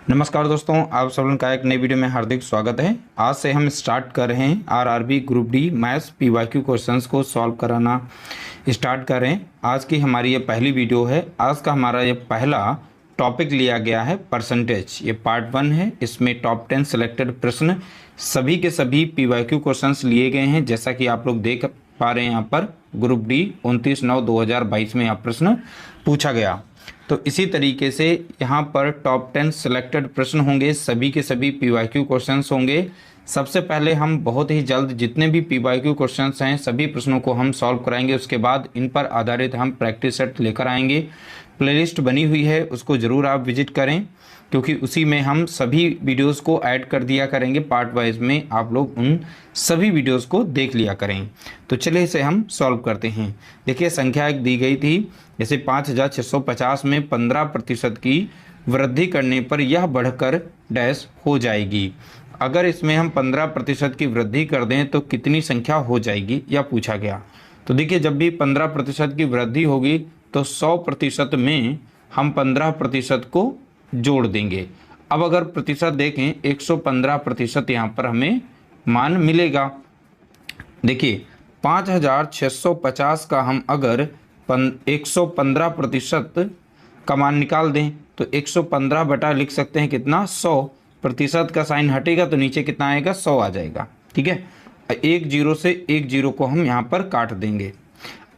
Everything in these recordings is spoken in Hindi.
नमस्कार दोस्तों, आप सब लोगों का एक नई वीडियो में हार्दिक स्वागत है। आज से हम स्टार्ट कर रहे हैं RRB group D maths PYQ questions को सॉल्व कराना स्टार्ट कर रहे हैं। आज की हमारी ये पहली वीडियो है। आज का हमारा ये पहला टॉपिक लिया गया है परसेंटेज। ये पार्ट 1 है। इसमें टॉप 10 सिलेक्टेड प्रश्न सभी के सभी पीवाईक्यू क्वेश्चंस लिए गए हैं। जैसा कि आप लोग देख पा रहे हैं यहाँ पर ग्रुप डी 29/9/2022 में यहाँ प्रश्न पूछा गया। तो इसी तरीके से यहाँ पर टॉप 10 सिलेक्टेड प्रश्न होंगे, सभी के सभी पीवाईक्यू क्वेश्चंस होंगे। सबसे पहले हम बहुत ही जल्द जितने भी पीवाईक्यू क्वेश्चंस हैं सभी प्रश्नों को हम सॉल्व कराएंगे। उसके बाद इन पर आधारित हम प्रैक्टिस सेट लेकर आएंगे। प्लेलिस्ट बनी हुई है, उसको ज़रूर आप विजिट करें, क्योंकि उसी में हम सभी वीडियोस को ऐड कर दिया करेंगे। पार्ट वाइज में आप लोग उन सभी वीडियोस को देख लिया करें। तो चलिए इसे हम सॉल्व करते हैं। देखिए, संख्या एक दी गई थी, जैसे 5650 में 15% की वृद्धि करने पर यह बढ़कर डैश हो जाएगी। अगर इसमें हम 15% की वृद्धि कर दें तो कितनी संख्या हो जाएगी, यह पूछा गया। तो देखिए, जब भी 15% की वृद्धि होगी तो 100% में हम 15% को जोड़ देंगे। अब अगर प्रतिशत देखें, 115% यहाँ पर हमें मान मिलेगा। देखिए, 5650 का हम अगर 115% का मान निकाल दें तो 115 बटा लिख सकते हैं कितना, 100%। का साइन हटेगा तो नीचे कितना आएगा, 100 आ जाएगा। ठीक है, एक जीरो से एक जीरो को हम यहाँ पर काट देंगे।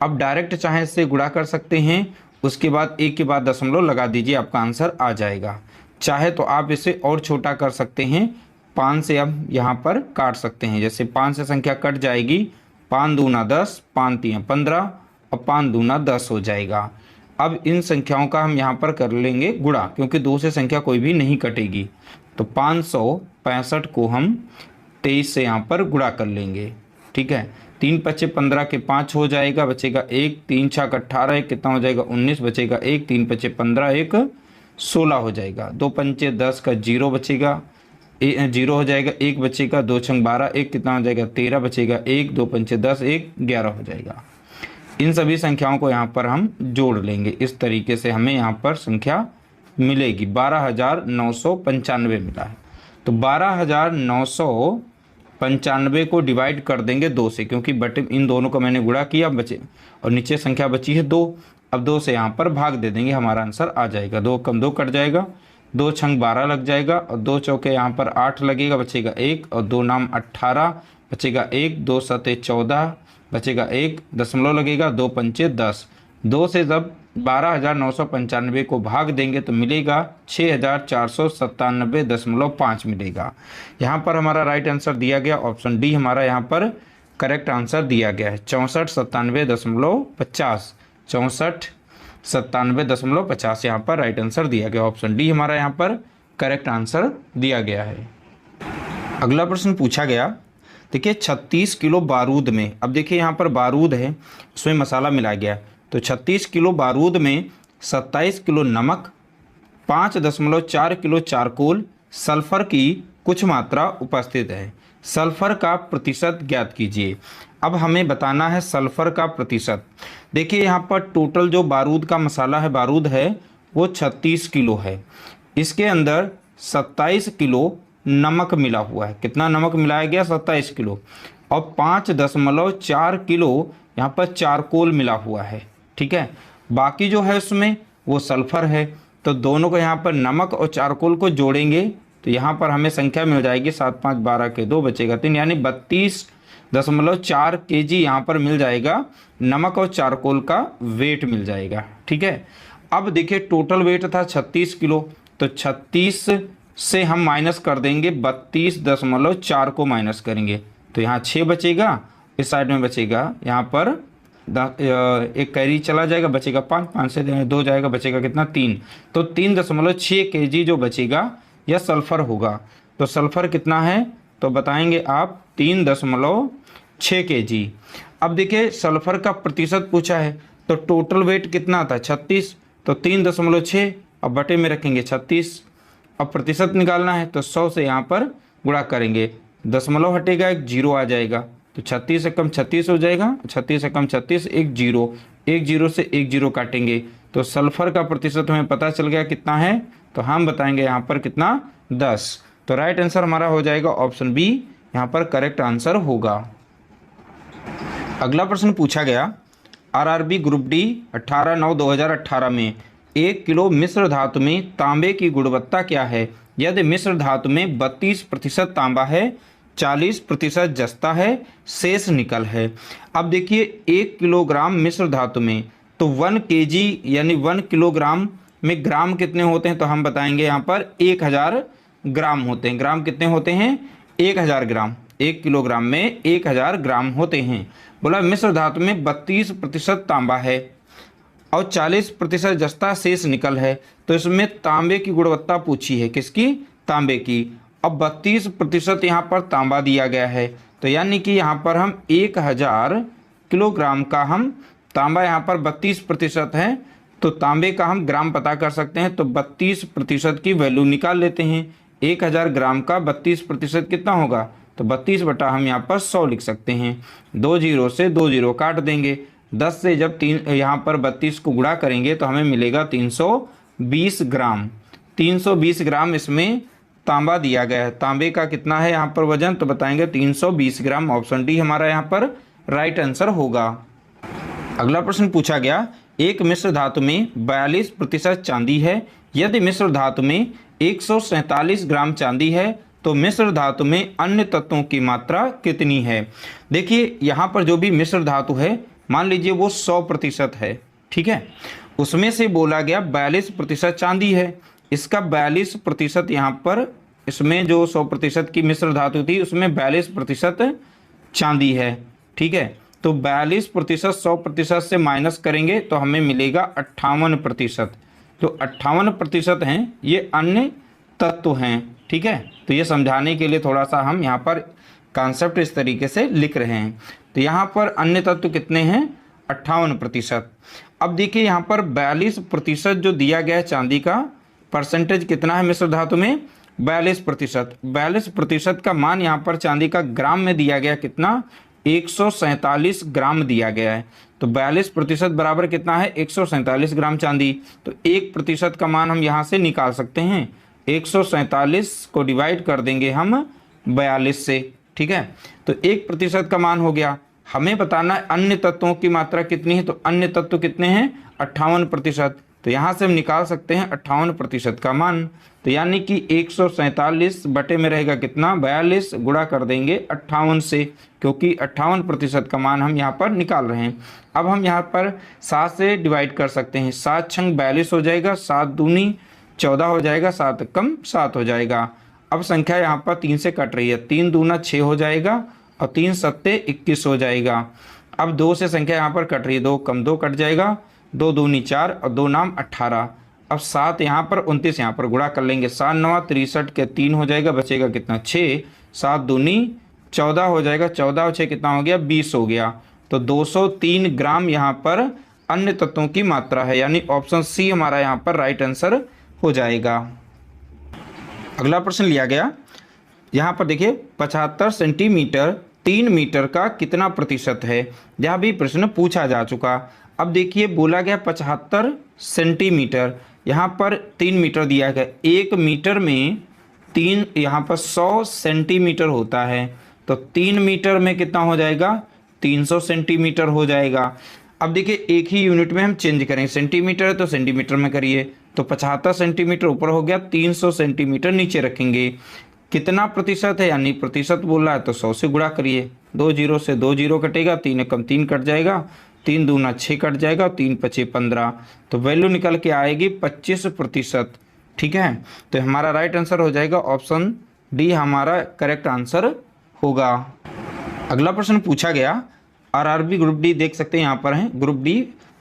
अब डायरेक्ट चाहे इससे गुणा कर सकते हैं, उसके बाद एक के बाद दशमलव लगा दीजिए, आपका आंसर आ जाएगा। चाहे तो आप इसे और छोटा कर सकते हैं, 5 से अब यहाँ पर काट सकते हैं। जैसे 5 से संख्या कट जाएगी, 5 दूना 10, 5 तीन 15 और 5 दूना 10 हो जाएगा। अब इन संख्याओं का हम यहाँ पर कर लेंगे गुणा, क्योंकि 2 से संख्या कोई भी नहीं कटेगी। तो 565 को हम 23 से यहाँ पर गुणा कर लेंगे। ठीक है, 3 पच्चे 15 के 5 हो जाएगा, बचेगा 1, 3 छक 18, एक कितना हो जाएगा 19, बचेगा 1, 3 पच्चे 15, 1 16 हो जाएगा। 2 पंचे 10 का 0 बचेगा, 0 हो जाएगा, 1 बचेगा, 2 छंग 12, 1 कितना हो जाएगा 13, बचेगा 1, 2 पंचे 10, 1 11 हो जाएगा। इन सभी संख्याओं को यहाँ पर हम जोड़ लेंगे। इस तरीके से हमें यहाँ पर संख्या मिलेगी 12,995 मिला है। तो 12,995 को डिवाइड कर देंगे 2 से, क्योंकि बटे इन दोनों को मैंने गुणा किया, बचे और नीचे संख्या बची है 2। अब 2 से यहाँ पर भाग दे देंगे, हमारा आंसर आ जाएगा। 2 कम 2 कट जाएगा, 2 छंग 12 लग जाएगा और 2 चौके यहाँ पर 8 लगेगा, बचेगा 1 और 2 नाम 18, बचेगा 1, 2 सते 14, बचेगा 1, दशमलव लगेगा, 2 पंचे 10। 2 से जब 12,995 को भाग देंगे तो मिलेगा 6,497.5 मिलेगा। यहाँ पर हमारा राइट आंसर दिया गया, ऑप्शन डी हमारा यहाँ पर करेक्ट आंसर दिया गया है। 6497.50, 6497.50 यहाँ पर राइट आंसर दिया गया। ऑप्शन डी हमारा यहाँ पर करेक्ट आंसर दिया गया है। अगला प्रश्न पूछा गया, देखिए 36 किलो बारूद में, अब देखिए यहाँ पर बारूद है, उसमें मसाला मिला गया, तो 36 किलो बारूद में 27 किलो नमक, 5.4 किलो चारकोल, सल्फर की कुछ मात्रा उपस्थित है। सल्फर का प्रतिशत ज्ञात कीजिए। अब हमें बताना है सल्फर का प्रतिशत। देखिए यहाँ पर टोटल जो बारूद का मसाला है, बारूद है वो 36 किलो है। इसके अंदर 27 किलो नमक मिला हुआ है। कितना नमक मिलाया गया, 27 किलो। और 5.4 किलो यहाँ पर चारकोल मिला हुआ है। ठीक है, बाकी जो है उसमें वो सल्फर है। तो दोनों को यहाँ पर नमक और चारकोल को जोड़ेंगे तो यहाँ पर हमें संख्या मिल जाएगी 7 5 12 के 2 बचेगा 3, यानी 32.4 kg यहाँ पर मिल जाएगा। नमक और चारकोल का वेट मिल जाएगा। ठीक है, अब देखिए टोटल वेट था 36 किलो, तो 36 से हम माइनस कर देंगे, 32.4 को माइनस करेंगे तो यहाँ 6 बचेगा। इस साइड में बचेगा यहाँ पर एक कैरी चला जाएगा, बचेगा 5, 5 से 2 जाएगा, बचेगा कितना 3। तो 3.6 kg जो बचेगा यह सल्फर होगा। तो सल्फर कितना है तो बताएंगे आप 3.6 kg। अब देखिए सल्फर का प्रतिशत पूछा है, तो टोटल वेट कितना था 36, तो 3.6 अब बटे में रखेंगे 36। अब प्रतिशत निकालना है तो 100 से यहाँ पर गुणा करेंगे, दशमलव हटेगा, एक जीरो आ जाएगा, तो 36 से कम 36 हो जाएगा, 36 से कम 36, एक जीरो, एक जीरो से एक जीरो काटेंगे तो सल्फर का प्रतिशत हमें पता चल गया कितना है, तो हम बताएंगे यहाँ पर कितना 10। तो राइट आंसर हमारा हो जाएगा ऑप्शन बी, यहाँ पर करेक्ट आंसर होगा। अगला प्रश्न पूछा गया आरआरबी ग्रुप डी 18/9/2018 में 1 किलो मिश्र धातु में तांबे की गुणवत्ता क्या है यदि मिश्र धातु में 32% तांबा है, 40% जस्ता है, शेष निकल है। अब देखिए 1 किलोग्राम मिश्र धातु में, तो 1 kg यानी 1 किलोग्राम में ग्राम कितने होते हैं, तो हम बताएंगे यहाँ पर 1000 ग्राम होते हैं। ग्राम कितने होते हैं, 1000 ग्राम। 1 किलोग्राम में 1000 ग्राम होते हैं। बोला मिश्र धातु में 32% तांबा है और 40% जस्ता शेष निकल है, तो इसमें तांबे की गुणवत्ता पूछी है, किसकी, तांबे की। अब 32% यहाँ पर तांबा दिया गया है, तो यानी कि यहाँ पर हम 1000 किलोग्राम का हम तांबा यहाँ पर 32% है, तो तांबे का हम ग्राम पता कर सकते हैं। तो 32% की वैल्यू निकाल लेते हैं। 1000 ग्राम का 32% कितना होगा, तो 32 बटा हम यहाँ पर 100 लिख सकते हैं। 2 जीरो से 2 जीरो काट देंगे। 10 से जब यहाँ पर 32 को गुणा करेंगे तो हमें मिलेगा 320 ग्राम। 320 ग्राम इसमें तांबा दिया गया है। तांबे का कितना है यहाँ पर वजन, तो बताएंगे 320 ग्राम। ऑप्शन डी हमारा यहाँ पर राइट आंसर होगा। अगला प्रश्न पूछा गया एक मिश्र धातु में 42% चांदी है यदि मिश्र धातु में 147 ग्राम चांदी है तो मिश्र धातु में अन्य तत्वों की मात्रा कितनी है। देखिए यहाँ पर जो भी मिश्र धातु है मान लीजिए वो 100% है, ठीक है, उसमें से बोला गया 42% चांदी है। इसका 42% यहाँ पर, इसमें जो 100% की मिश्र धातु थी उसमें 42% चांदी है, ठीक है। तो 42% 100% से माइनस करेंगे तो हमें मिलेगा 58%। तो 58% हैं ये अन्य तत्व हैं, ठीक है। तो ये समझाने के लिए थोड़ा सा हम यहाँ पर कॉन्सेप्ट इस तरीके से लिख रहे हैं। तो यहाँ पर अन्य तत्व कितने हैं, 58%। अब देखिए यहाँ पर 42% जो दिया गया है चांदी का, परसेंटेज कितना है मिश्र धातु में, 42%। 42% का मान यहाँ पर चांदी का ग्राम में दिया गया कितना, 147 ग्राम दिया गया है। तो 42% बराबर कितना है, 147 ग्राम चांदी। तो 1% का मान हम यहाँ से निकाल सकते हैं। 147 को डिवाइड कर देंगे हम 42 से, ठीक है। तो 1% का मान हो गया। हमें बताना है अन्य तत्वों की मात्रा कितनी है, तो अन्य तत्व कितने हैं, 58%। तो यहाँ से हम निकाल सकते हैं 58% का मान। तो यानी कि 147 बटे में रहेगा कितना, 42, गुणा कर देंगे 58 से, क्योंकि 58% का मान हम यहाँ पर निकाल रहे हैं। अब हम यहाँ पर 7 से डिवाइड कर सकते हैं। 7 छंग 42 हो जाएगा, 7 दूनी 14 हो जाएगा, 7 कम 7 हो जाएगा। अब संख्या यहाँ पर 3 से कट रही है, 3 दूना 6 हो जाएगा और 3 सत्ते 21 हो जाएगा। अब 2 से संख्या यहाँ पर कट रही है, 2 कम 2 कट जाएगा, 2 दूनी 4 और 2 नाम 18। अब 7 यहाँ पर 29 यहाँ पर गुणा कर लेंगे, 7 9 63 के 3 हो जाएगा, बचेगा कितना 6, 7 दूनी 14 हो जाएगा, 14 और 6 कितना हो गया, 20 हो गया। तो 203 ग्राम यहाँ पर अन्य तत्वों की मात्रा है, यानी ऑप्शन सी हमारा यहाँ पर राइट आंसर हो जाएगा। अगला प्रश्न लिया गया, यहाँ पर देखिए 75 सेंटीमीटर 3 मीटर का कितना प्रतिशत है, यह भी प्रश्न पूछा जा चुका। अब देखिए बोला गया 75 सेंटीमीटर, यहाँ पर 3 मीटर दिया गया। 1 मीटर में 3, यहाँ पर 100 सेंटीमीटर होता है, तो 3 मीटर में कितना हो जाएगा, 300 सेंटीमीटर हो जाएगा। अब देखिए एक ही यूनिट में हम चेंज करें, सेंटीमीटर है तो सेंटीमीटर में करिए, तो 75 सेंटीमीटर ऊपर हो गया, 300 सेंटीमीटर नीचे रखेंगे। कितना प्रतिशत है, यानी प्रतिशत बोल रहा है तो 100 से गुणा करिए। 2 जीरो से 2 जीरो कटेगा, 3 कम 3 कट जाएगा, 3 दूना 6 कट जाएगा, 3 पचे 15। तो वैल्यू निकल के आएगी 25%, ठीक है। तो हमारा राइट आंसर हो जाएगा ऑप्शन डी, हमारा करेक्ट आंसर होगा। अगला प्रश्न पूछा गया आरआरबी ग्रुप डी, देख सकते हैं यहाँ पर है ग्रुप डी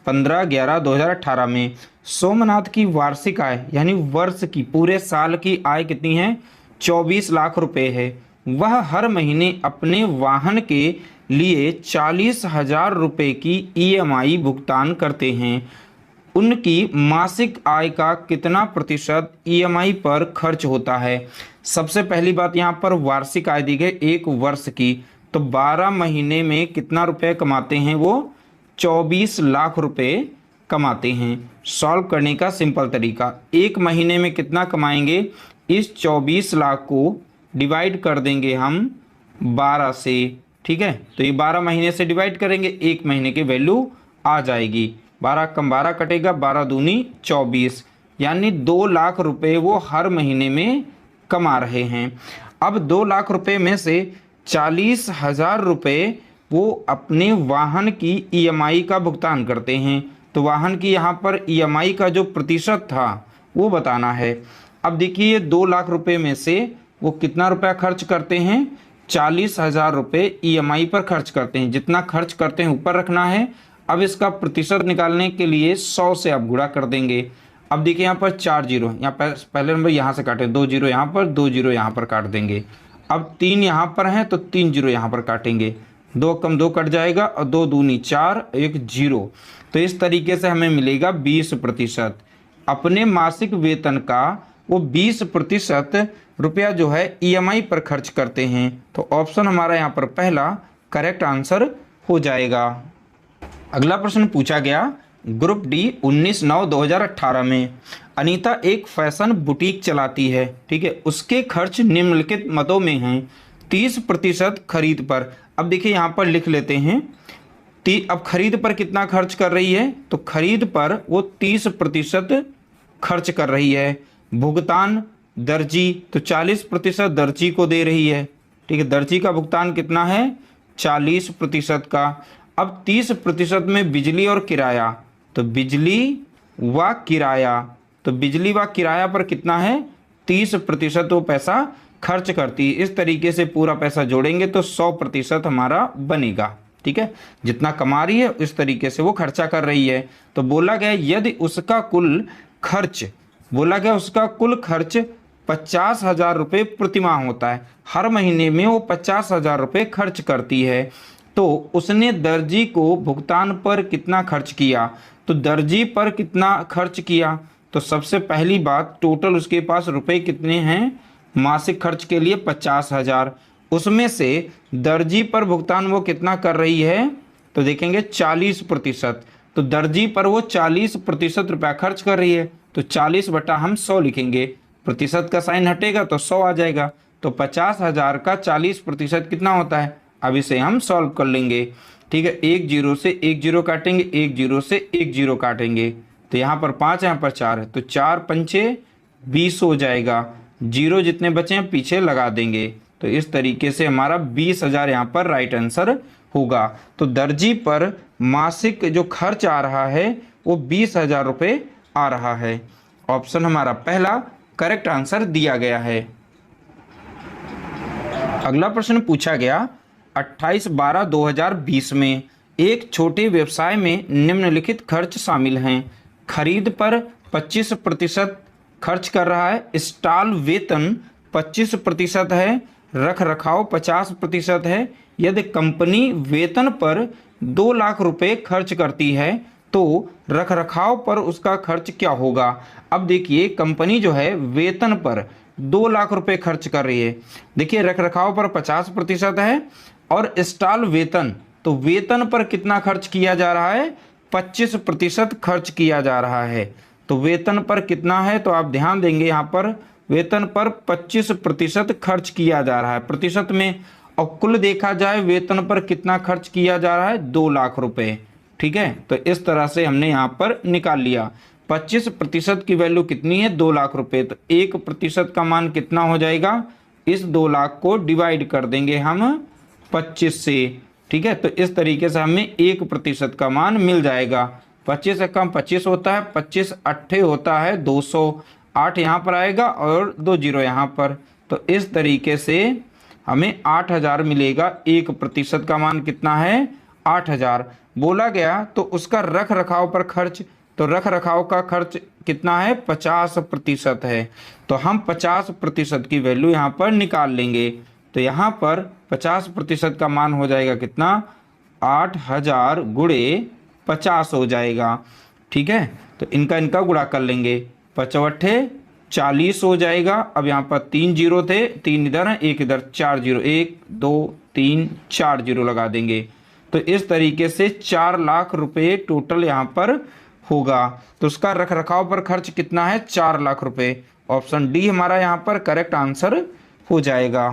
15/11/2018 में सोमनाथ की वार्षिक आय यानी वर्ष की, पूरे साल की आय कितनी है, 24 लाख रुपए है। वह हर महीने अपने वाहन के लिए 40,000 रुपये की ईएमआई भुगतान करते हैं। उनकी मासिक आय का कितना प्रतिशत ईएमआई पर खर्च होता है। सबसे पहली बात यहाँ पर वार्षिक आय दी गई 1 वर्ष की, तो 12 महीने में कितना रुपए कमाते हैं वो, 24 लाख रुपए कमाते हैं। सॉल्व करने का सिंपल तरीका, एक महीने में कितना कमाएंगे, इस 24 लाख को डिवाइड कर देंगे हम 12 से। ठीक है, तो ये 12 महीने से डिवाइड करेंगे, एक महीने की वैल्यू आ जाएगी। 12 कम 12 कटेगा, 12 दूनी 24, यानी 2 लाख रुपए वो हर महीने में कमा रहे हैं। अब 2 लाख रुपए में से 40,000 रुपये वो अपने वाहन की ईएमआई का भुगतान करते हैं। तो वाहन की यहाँ पर ईएमआई का जो प्रतिशत था वो बताना है। अब देखिए 2 लाख रुपए में से वो कितना रुपया खर्च करते हैं, 40,000 रुपये ईएमआई पर खर्च करते हैं। जितना खर्च करते हैं ऊपर रखना है। अब इसका प्रतिशत निकालने के लिए 100 से आप गुणा कर देंगे। अब देखिए यहाँ पर 4 जीरो, यहाँ पहले नंबर यहाँ से काटें, 2 जीरो यहाँ पर, 2 जीरो यहाँ पर काट देंगे। अब 3 यहाँ पर हैं तो 3 जीरो यहाँ पर काटेंगे, 2 कम 2 कट जाएगा और 2 दूनी 4, 1 जीरो। तो इस तरीके से हमें मिलेगा 20%। अपने मासिक वेतन का वो 20% रुपया जो है ईएमआई पर खर्च करते हैं। तो ऑप्शन हमारा यहाँ पर पहला करेक्ट आंसर हो जाएगा। अगला प्रश्न पूछा गया ग्रुप डी 19/9/2018 में अनीता एक फैशन बुटीक चलाती है। ठीक है, उसके खर्च निम्नलिखित मदों में हैं। 30% खरीद पर। अब देखिए यहाँ पर लिख लेते हैं, अब खरीद पर कितना खर्च कर रही है, तो खरीद पर वो 30% खर्च कर रही है। भुगतान दर्जी, तो 40% दर्जी को दे रही है। ठीक है, दर्जी का भुगतान कितना है, 40% का। अब 30% में बिजली और किराया, तो बिजली व किराया, तो बिजली व किराया पर कितना है, 30% वो पैसा खर्च करती है। इस तरीके से पूरा पैसा जोड़ेंगे तो 100% हमारा बनेगा। ठीक है, जितना कमा रही है इस तरीके से वो खर्चा कर रही है। तो बोला गया यदि उसका कुल खर्च, बोला गया उसका कुल खर्च 50,000 रुपये प्रतिमाह होता है। हर महीने में वो 50,000 रुपये खर्च करती है। तो उसने दर्जी को भुगतान पर कितना खर्च किया, तो दर्जी पर कितना खर्च किया, तो सबसे पहली बात टोटल उसके पास रुपए कितने हैं मासिक खर्च के लिए, 50,000। उसमें से दर्जी पर भुगतान वो कितना कर रही है, तो देखेंगे 40%। तो दर्जी पर वो 40% रुपया खर्च कर रही है, तो 40 बटा हम 100 लिखेंगे, प्रतिशत का साइन हटेगा तो 100 आ जाएगा। तो 50,000 का 40% कितना होता है, अब इसे हम सॉल्व कर लेंगे। ठीक है, 1 जीरो से 1 जीरो काटेंगे, 1 जीरो से 1 जीरो काटेंगे, तो यहाँ पर 5 यहाँ पर 4 है, तो 4 पंचे 20 हो जाएगा। जीरो जितने बचे हैं पीछे लगा देंगे, तो इस तरीके से हमारा 20,000 यहाँ पर राइट आंसर होगा। तो दर्जी पर मासिक जो खर्च आ रहा है वो 20,000 रुपये आ रहा है। ऑप्शन हमारा पहला करेक्ट आंसर दिया गया है। अगला प्रश्न पूछा गया 28/12/2020 में एक छोटे व्यवसाय में निम्नलिखित खर्च शामिल हैं। खरीद पर 25% खर्च कर रहा है, स्टॉल वेतन 25% है, रख रखाव 50% है। यदि कंपनी वेतन पर 2 लाख रुपए खर्च करती है तो रख रखाव पर उसका खर्च क्या होगा। अब देखिए कंपनी जो है वेतन पर 2 लाख रुपए खर्च कर रही है। देखिए रख रखाव पर 50% है और स्टॉल वेतन, तो वेतन पर कितना खर्च किया जा रहा है, 25% खर्च किया जा रहा है। तो वेतन पर कितना है, तो आप ध्यान देंगे यहाँ पर वेतन पर 25% खर्च किया जा रहा है प्रतिशत में, और कुल देखा जाए वेतन पर कितना खर्च किया जा रहा है, 2 लाख रुपए। ठीक है, तो इस तरह से हमने यहाँ पर निकाल लिया। 25% की वैल्यू कितनी है, 2 लाख रुपए, तो 1% का मान कितना हो जाएगा, इस 2 लाख को डिवाइड कर देंगे हम 25 से। ठीक है, तो इस तरीके से हमें 1% का मान मिल जाएगा। 25 से कम 25 होता है, 25 8 होता है 200, 8 यहाँ पर आएगा और 2 जीरो यहाँ पर, तो इस तरीके से हमें 8,000 मिलेगा। 1% का मान कितना है, 8,000 बोला गया। तो उसका रख रखाव पर खर्च, तो रख रखाव का खर्च कितना है, 50% है, तो हम 50% की वैल्यू यहाँ पर निकाल लेंगे। तो यहाँ पर 50% का मान हो जाएगा कितना, 8,000 गुणे 50 हो जाएगा। ठीक है, तो इनका गुणा कर लेंगे, 55 40 हो जाएगा। अब यहाँ पर 3 जीरो थे, 3 इधर है 1 इधर, 4 जीरो, 1 2 3 4 जीरो लगा देंगे। तो इस तरीके से 4 लाख रुपए टोटल यहाँ पर होगा। तो उसका रख रखाव पर खर्च कितना है, 4 लाख रुपए। ऑप्शन डी हमारा यहाँ पर करेक्ट आंसर हो जाएगा।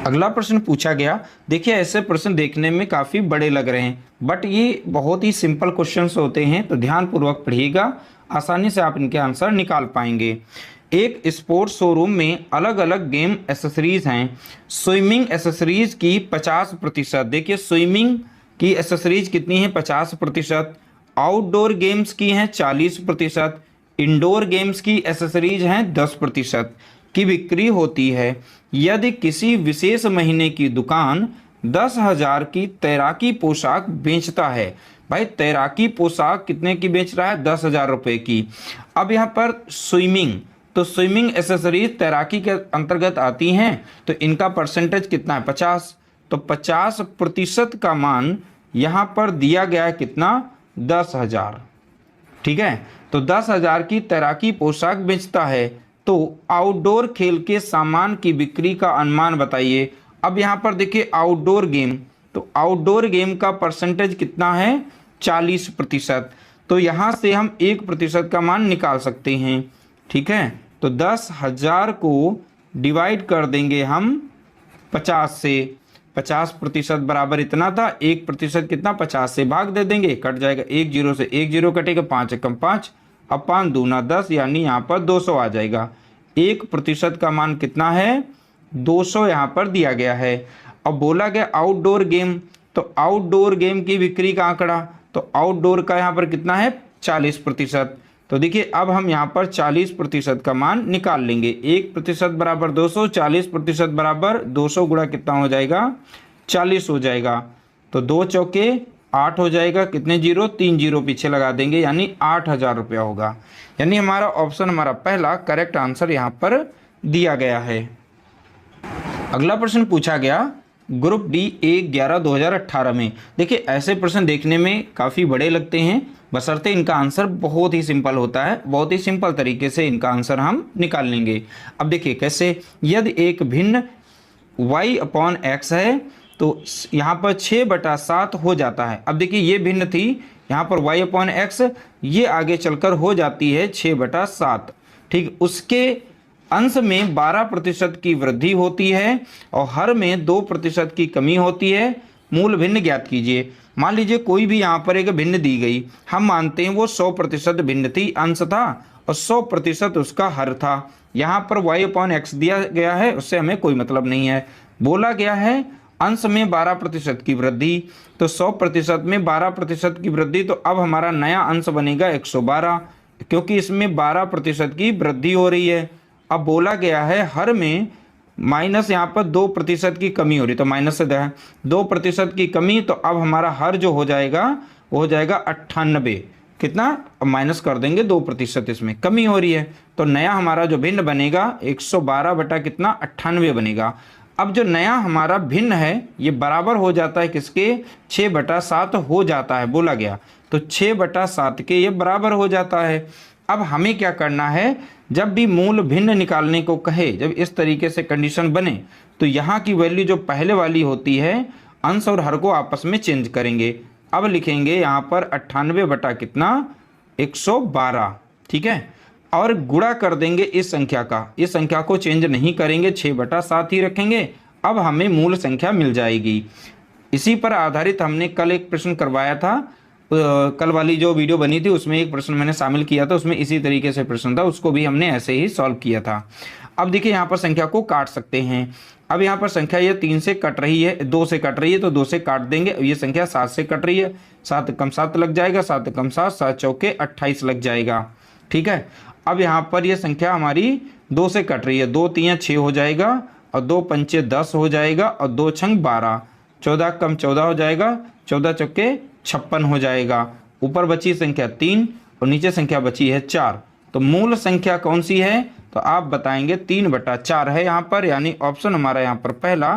अगला प्रश्न पूछा गया, देखिए ऐसे प्रश्न देखने में काफ़ी बड़े लग रहे हैं बट ये बहुत ही सिंपल क्वेश्चंस होते हैं, तो ध्यानपूर्वक पढ़िएगा, आसानी से आप इनके आंसर निकाल पाएंगे। एक स्पोर्ट्स शोरूम में अलग अलग गेम एसेसरीज हैं। स्विमिंग एसेसरीज की 50%, देखिए स्विमिंग की एसेसरीज कितनी है, 50%। आउटडोर गेम्स की हैं 40%। इंडोर गेम्स की एसेसरीज हैं 10% की बिक्री होती है। यदि किसी विशेष महीने की दुकान 10,000 की तैराकी पोशाक बेचता है, भाई तैराकी पोशाक कितने की बेच रहा है, 10,000 रुपये की। अब यहाँ पर स्विमिंग, तो स्विमिंग एसेसरीज तैराकी के अंतर्गत आती हैं, तो इनका परसेंटेज कितना है, 50। तो 50% का मान यहाँ पर दिया गया है कितना, 10,000। ठीक है, तो 10,000 की तैराकी पोशाक बेचता है, तो आउटडोर खेल के सामान की बिक्री का अनुमान बताइए। अब यहाँ पर देखिए आउटडोर गेम, तो आउटडोर गेम का परसेंटेज कितना है, 40%। तो यहाँ से हम 1% का मान निकाल सकते हैं। ठीक है, तो 10,000 को डिवाइड कर देंगे हम 50 से, 50% बराबर इतना था, 1% कितना, 50 से भाग दे देंगे, कट जाएगा, 1 0 से 1 0 कटेगा, 5 एकम 5, अब 5 दूना 10, यानी यहाँ पर 200 आ जाएगा। 1% का मान कितना है, 200 यहाँ पर दिया गया है। अब बोला गया आउटडोर गेम, तो आउटडोर गेम की बिक्री का आंकड़ा, तो आउटडोर का यहाँ पर कितना है, 40%। तो देखिए अब हम यहाँ पर 40% का मान निकाल लेंगे। 1% बराबर 200, 40% बराबर 200 गुणा कितना हो जाएगा, 40 हो जाएगा। तो 2 चौके 8 हो जाएगा, कितने जीरो, 3 जीरो पीछे लगा देंगे, यानी 8,000 रुपया होगा। यानी हमारा ऑप्शन हमारा पहला करेक्ट आंसर यहाँ पर दिया गया है। अगला प्रश्न पूछा गया ग्रुप डी 1/11/2018 में। देखिए ऐसे प्रश्न देखने में काफ़ी बड़े लगते हैं, बशर्ते इनका आंसर बहुत ही सिंपल होता है, बहुत ही सिंपल तरीके से इनका आंसर हम निकाल लेंगे। अब देखिए कैसे, यदि एक भिन्न y/x है तो यहाँ पर 6/7 हो जाता है। अब देखिए ये भिन्न थी, यहाँ पर y/x, ये आगे चलकर हो जाती है 6/7। ठीक, उसके अंश में 12% की वृद्धि होती है और हर में 2% की कमी होती है। मूल भिन्न ज्ञात कीजिए। मान लीजिए कोई भी यहाँ पर एक भिन्न दी गई, हम मानते हैं वो 100% भिन्न थी, अंश था, और 100% उसका हर था। यहाँ पर y/x दिया गया है, उससे हमें कोई मतलब नहीं है। बोला गया है अंश में 12% की वृद्धि, तो 100% में 12% की वृद्धि, तो अब हमारा नया अंश बनेगा 112, क्योंकि इसमें 12% की वृद्धि हो रही है। अब बोला गया है हर में माइनस यहाँ पर 2% की कमी हो रही, तो माइनस से 2% की कमी, तो अब हमारा हर जो हो जाएगा वो हो जाएगा 98। कितना, अब माइनस कर देंगे 2%, इसमें कमी हो रही है, तो नया हमारा जो भिन्न बनेगा 112 बटा कितना, 98 बनेगा। अब जो नया हमारा भिन्न है ये बराबर हो जाता है किसके, 6/7 हो जाता है, बोला गया, तो 6/7 के ये बराबर हो जाता है। अब हमें क्या करना है, जब भी मूल भिन्न निकालने को कहे, जब इस तरीके से कंडीशन बने, तो यहाँ की वैल्यू जो पहले वाली होती है, अंश और हर को आपस में चेंज करेंगे। अब लिखेंगे यहाँ पर 98 बटा कितना, 112। ठीक है, और गुणा कर देंगे इस संख्या का, इस संख्या को चेंज नहीं करेंगे, 6/7 ही रखेंगे। अब हमें मूल संख्या मिल जाएगी। इसी पर आधारित हमने कल एक प्रश्न करवाया था, कल वाली जो वीडियो बनी थी उसमें एक प्रश्न मैंने शामिल किया था, उसमें इसी तरीके से प्रश्न था, उसको भी हमने ऐसे ही सॉल्व किया था। अब देखिए यहाँ पर संख्या को काट सकते हैं। अब यहाँ पर संख्या ये 3 से कट रही है, 2 से कट रही है, तो 2 से काट देंगे। ये संख्या 7 से कट रही है, 7 कम 7 लग जाएगा, 7 कम 7, 7 चौके 28 लग जाएगा। ठीक है, अब यहाँ पर ये संख्या हमारी 2 से कट रही है, 2 3 6 हो जाएगा, और 2 पंचे 10 हो जाएगा, और 2 छंग 12, 14 कम 14 हो जाएगा, 14 चौके 56 हो जाएगा। ऊपर बची संख्या 3 और नीचे संख्या बची है 4। तो मूल संख्या कौन सी है, तो आप बताएंगे 3/4 है यहाँ पर, यानी ऑप्शन हमारा यहाँ पर पहला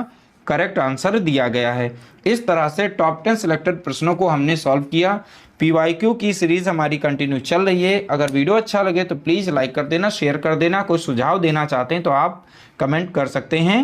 करेक्ट आंसर दिया गया है। इस तरह से टॉप 10 सिलेक्टेड प्रश्नों को हमने सॉल्व किया। PYQ की सीरीज हमारी कंटिन्यू चल रही है। अगर वीडियो अच्छा लगे तो प्लीज़ लाइक कर देना, शेयर कर देना। कोई सुझाव देना चाहते हैं तो आप कमेंट कर सकते हैं।